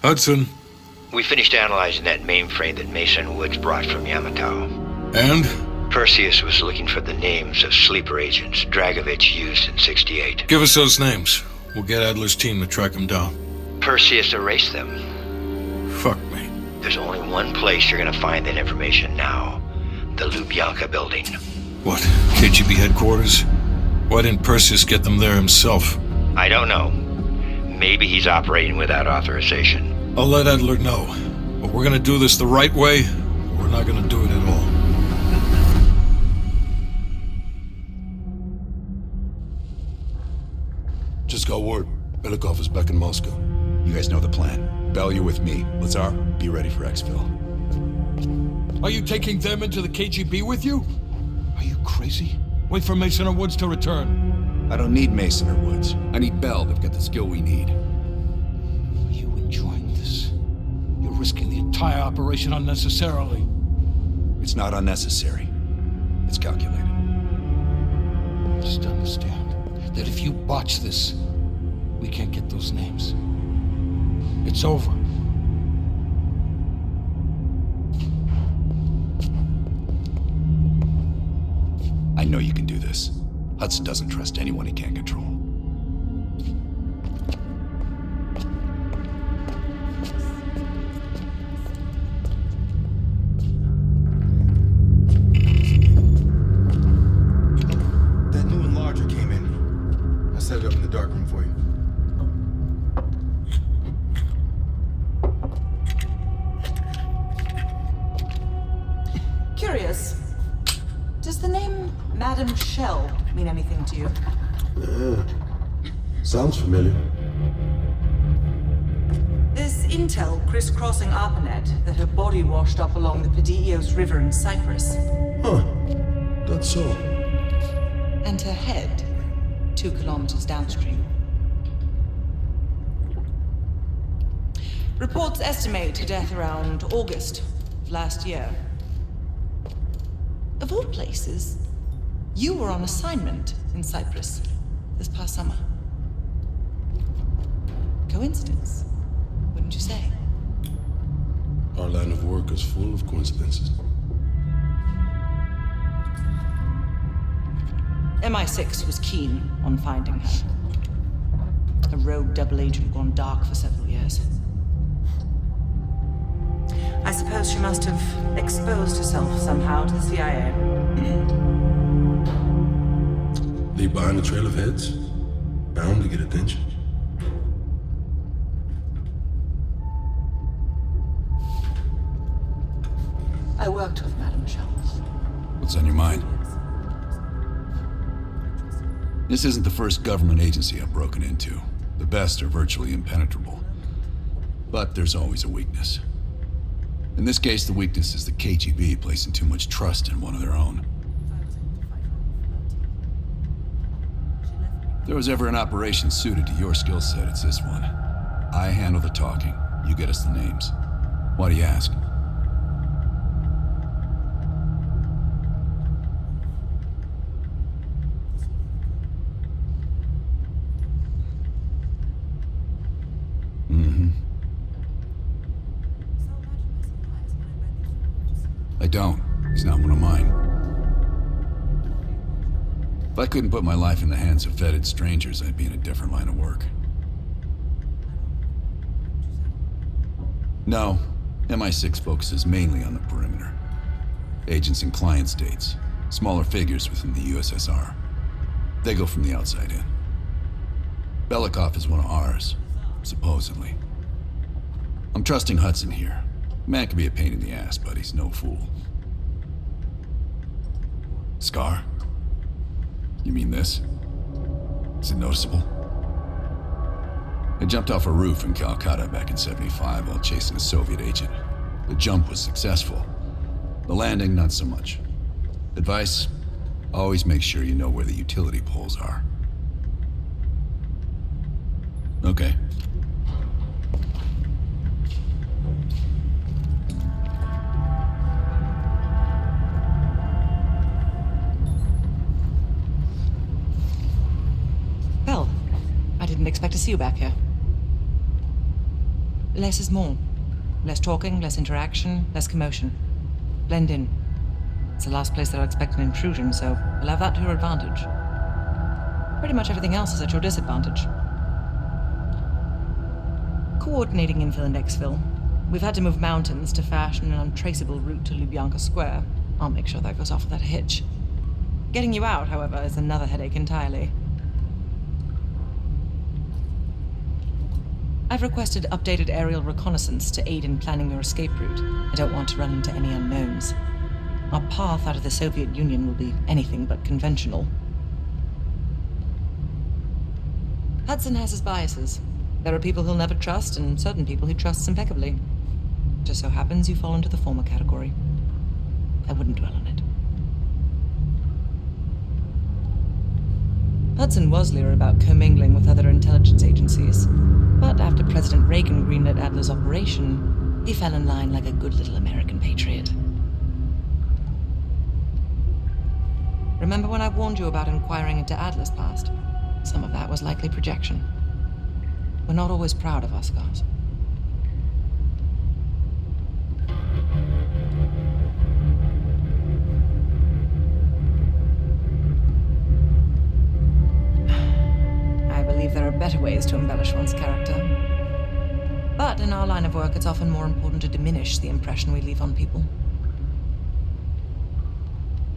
Hudson. We finished analyzing that mainframe that Mason Woods brought from Yamato. And? Perseus was looking for the names of sleeper agents Dragovich used in '68. Give us those names. We'll get Adler's team to track them down. Perseus erased them. Fuck me. There's only one place you're gonna find that information now. The Lubyanka building. What? KGB headquarters? Why didn't Perseus get them there himself? I don't know. Maybe he's operating without authorization. I'll let Adler know. But we're gonna do this the right way, or we're not gonna do it at all. Just got word. Belikov is back in Moscow. You guys know the plan. Bell, you're with me. Lazar, be ready for exfil. Are you taking them into the KGB with you? Are you crazy? Wait for Mason or Woods to return. I don't need Mason or Woods. I need Bell. They've got the skill we need. Are you enjoying this? You're risking the entire operation unnecessarily. It's not unnecessary. It's calculated. Just understand that if you botch this, we can't get those names. It's over. I know you can do this. Hudson doesn't trust anyone he can't control. That new enlarger came in. I set it up in the dark room for you. Curious. Does the name Madam Shell mean anything to you? Sounds familiar. There's intel crisscrossing ARPANET that her body washed up along the Pedios River in Cyprus. Huh. That's so. And her head, 2 kilometers downstream. Reports estimate her death around August of last year. Of all places, you were on assignment in Cyprus this past summer. Coincidence, wouldn't you say? Our line of work is full of coincidences. MI6 was keen on finding her. A rogue double agent gone dark for several years. I suppose she must have exposed herself somehow to the CIA. Leave behind a trail of heads? Bound to get attention. I worked with Madame Shell. What's on your mind? This isn't the first government agency I've broken into. The best are virtually impenetrable. But there's always a weakness. In this case, the weakness is the KGB placing too much trust in one of their own. If there was ever an operation suited to your skill set, it's this one. I handle the talking. You get us the names. Why do you ask? I don't. He's not one of mine. If I couldn't put my life in the hands of vetted strangers, I'd be in a different line of work. No, MI6 focuses mainly on the perimeter. Agents in client states, smaller figures within the USSR. They go from the outside in. Belikov is one of ours, supposedly. I'm trusting Hudson here. Man can be a pain in the ass, but he's no fool. Scar? You mean this? Is it noticeable? I jumped off a roof in Calcutta back in '75 while chasing a Soviet agent. The jump was successful. The landing, not so much. Advice? Always make sure you know where the utility poles are. Okay. Well, I didn't expect to see you back here. Less is more. Less talking, less interaction, less commotion. Blend in. It's the last place they'll expect an intrusion, so you'll have that to your advantage. Pretty much everything else is at your disadvantage. Coordinating infill and exfil. We've had to move mountains to fashion an untraceable route to Lubyanka Square. I'll make sure that goes off without a hitch. Getting you out, however, is another headache entirely. I've requested updated aerial reconnaissance to aid in planning your escape route. I don't want to run into any unknowns. Our path out of the Soviet Union will be anything but conventional. Hudson has his biases. There are people he'll never trust, and certain people he trusts impeccably. Just so happens you fall into the former category. I wouldn't dwell on it. Hudson was leery about commingling with other intelligence agencies, but after President Reagan greenlit Adler's operation, he fell in line like a good little American patriot. Remember when I warned you about inquiring into Adler's past? Some of that was likely projection. We're not always proud of our scars. I believe there are better ways to embellish one's character. But in our line of work, it's often more important to diminish the impression we leave on people.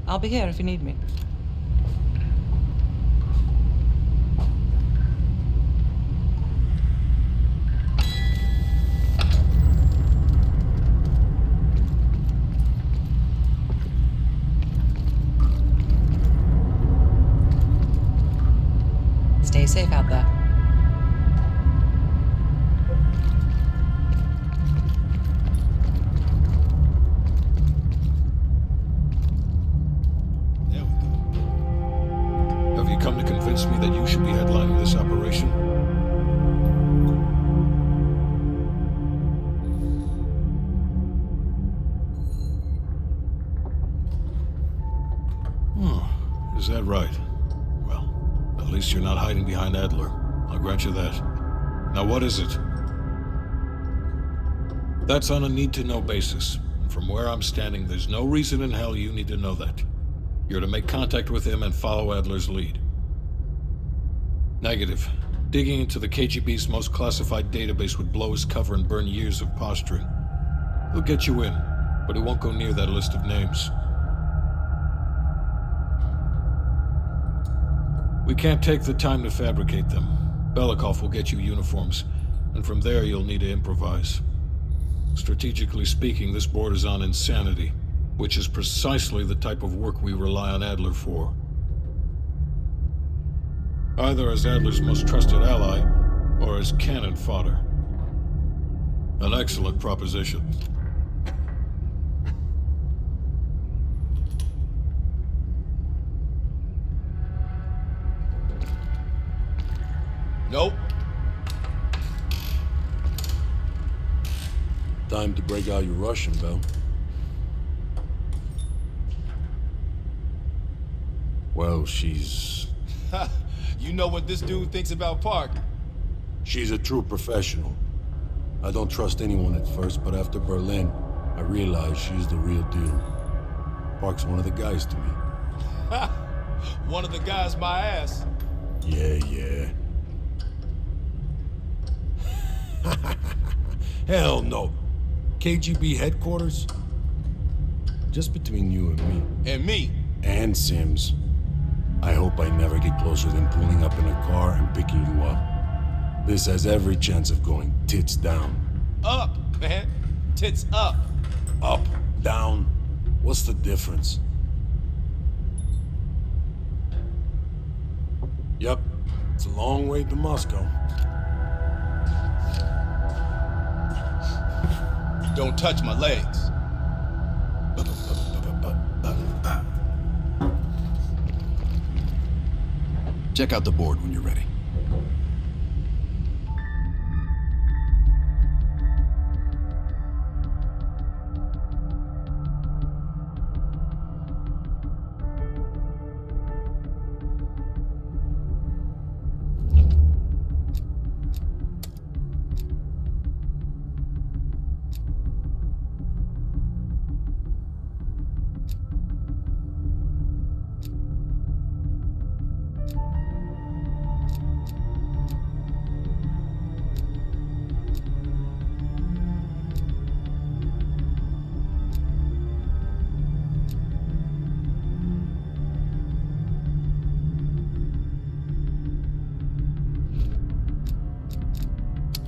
I'll be here if you need me. Stay safe out there. There we go. Have you come to convince me that you should be headlining this operation? Is that right? Well, at least you're not hiding behind Adler. I'll grant you that. Now what is it? That's on a need-to-know basis. And from where I'm standing, there's no reason in hell you need to know that. You're to make contact with him and follow Adler's lead. Negative. Digging into the KGB's most classified database would blow his cover and burn years of posturing. He'll get you in, but he won't go near that list of names. We can't take the time to fabricate them. Belikov will get you uniforms, and from there you'll need to improvise. Strategically speaking, this borders on insanity, which is precisely the type of work we rely on Adler for. Either as Adler's most trusted ally, or as cannon fodder. An excellent proposition. Nope. Time to break out your Russian, Bell. Well, she's You know what this dude thinks about Park. a true professional. I don't trust anyone at first, but after Berlin, I realized she's the real deal. Park's one of the guys to me. One of the guys my ass. Yeah. Hell no. KGB headquarters? Just between you and me. And me. And Sims. I hope I never get closer than pulling up in a car and picking you up. This has every chance of going tits down. Up, man. Tits up. Up, down. What's the difference? Yep, it's a long way to Moscow. Don't touch my legs. Check out the board when you're ready.